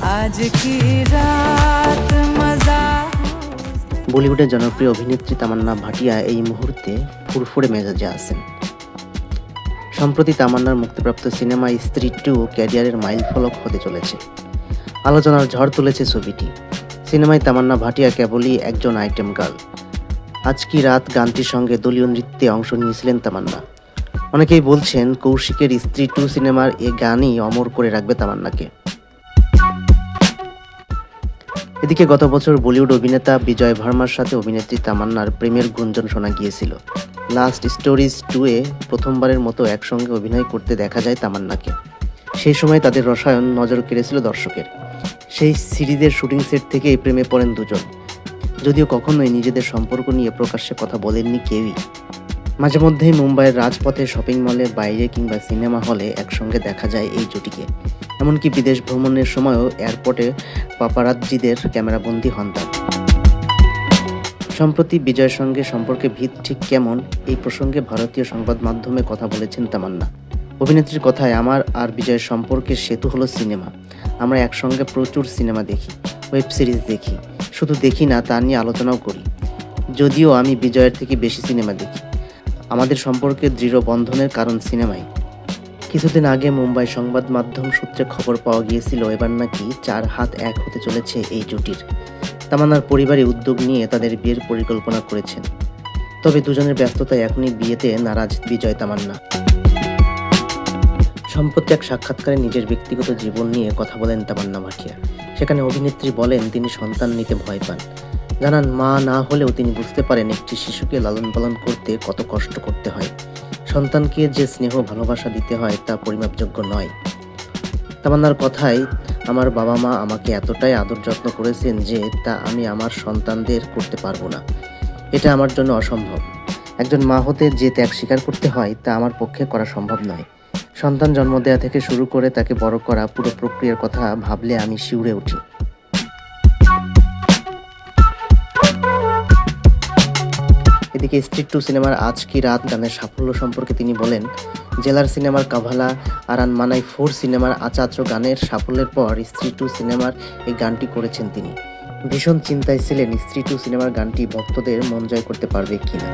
आज की रात मजा। বলিউডের জনপ্রিয় অভিনেত্রী তামান্না ভাটিয়া এই মুহূর্তে ফুরফুরে মেজাজে আছেন। সম্প্রতি তামান্নার মুক্তিপ্রাপ্ত সিনেমা স্ত্রী 2 ক্যারিয়ারের মাইলফলক হতে চলেছে। আলোচনার ঝড় তুলেছে ছবিটি। সিনেমায় তামান্না ভাটিয়া কেবলই একজন আইটেম গার্ল। আজ কি রাত গানটির সঙ্গে দলীয় নৃত্যে অংশ নিয়েছিলেন তামান্না। অনেকেই বলছেন কৌশিকের স্ত্রী 2 সিনেমার এ গানই অমর করে রাখবে তামান্নাকে। এদিকে গত বছর বলিউড অভিনেতা বিজয় ভার্মার সাথে অভিনেত্রী তামান্নার প্রেমের গুঞ্জন শোনা গিয়েছিল। লাস্ট স্টোরিজ 2-এ প্রথমবারের মতো একসঙ্গে অভিনয় করতে দেখা যায় তামান্নাকে। সেই সময় তাদের রসায়ন নজর কেড়েছিল দর্শকের। সেই সিরিজের শুটিং সেট থেকেই প্রেমে পড়েন দুজন, যদিও কখনোই নিজেদের সম্পর্ক নিয়ে প্রকাশ্যে কথা বলেননি কেউই। মাঝে মধ্যেই মুম্বাইয়ের রাজপথে, শপিং মলের বাইরে কিংবা সিনেমা হলে একসঙ্গে দেখা যায় এই জুটিকে। এমনকি বিদেশ ভ্রমণের সময়ও এয়ারপোর্টে পাপারাজ্জিদের ক্যামেরাবন্দি হন তারা। সম্প্রতি বিজয়ের সঙ্গে সম্পর্কে ভিত ঠিক কেমন, এই প্রসঙ্গে ভারতীয় সংবাদ মাধ্যমে কথা বলেছেন তামান্না। অভিনেত্রীর কথায়, আমার আর বিজয়ের সম্পর্কের সেতু হলো সিনেমা। আমরা একসঙ্গে প্রচুর সিনেমা দেখি, ওয়েব সিরিজ দেখি, শুধু দেখি না, তা নিয়ে আলোচনাও করি। যদিও আমি বিজয়ের থেকে বেশি সিনেমা দেখি। আমাদের সম্পর্কের দৃঢ় বন্ধনের কারণ সিনেমাই। কিছুদিন আগে মুম্বাই সংবাদ মাধ্যম সূত্রে খবর পাওয়া গিয়েছিল এবার নাকি 4 হাত 1 হতে চলেছে এই জুটির। তামান্নার পরিবারে উদ্যোগ নিয়ে তাদের বিয়ের পরিকল্পনা করেছেন। তবে দুজনের ব্যস্ততায় এখনই বিয়েতে নারাজ বিজয় তামান্না। সম্প্রতি এক সাক্ষাৎকারে নিজের ব্যক্তিগত জীবন নিয়ে কথা বলেন তামান্না ভাটিয়া। সেখানে অভিনেত্রী বলেন তিনি সন্তান নিতে ভয় পান। জানান, মা না হলেও তিনি বুঝতে পারেন একটি শিশুকে লালন পালন করতে কত কষ্ট করতে হয়। সন্তানকে যে স্নেহ ভালোবাসা দিতে হয় তা পরিমাপযোগ্য নয়। তামান্নার কথায়, আমার বাবা মা আমাকে এতটাই আদর যত্ন করেছেন যে তা আমি আমার সন্তানদের করতে পারবো না। এটা আমার জন্য অসম্ভব। একজন মা হতে যে ত্যাগ স্বীকার করতে হয় তা আমার পক্ষে করা সম্ভব নয়। সন্তান জন্ম দেওয়া থেকে শুরু করে তাকে বড় করা, পুরো প্রক্রিয়ার কথা ভাবলে আমি শিউরে উঠি। এদিকে স্ত্রী 2 সিনেমার আজ কি রাত গানের সাফল্য সম্পর্কে তিনি বলেন, জেলার সিনেমার কাভালা আরান মানাই 4 সিনেমার আচাত্র গানের সাফল্যের পর স্ত্রী 2 সিনেমার এই গানটি করেছেন তিনি। ভীষণ চিন্তায় ছিলেন স্ত্রী 2 সিনেমার গানটি ভক্তদের মন জয় করতে পারবে কিনা।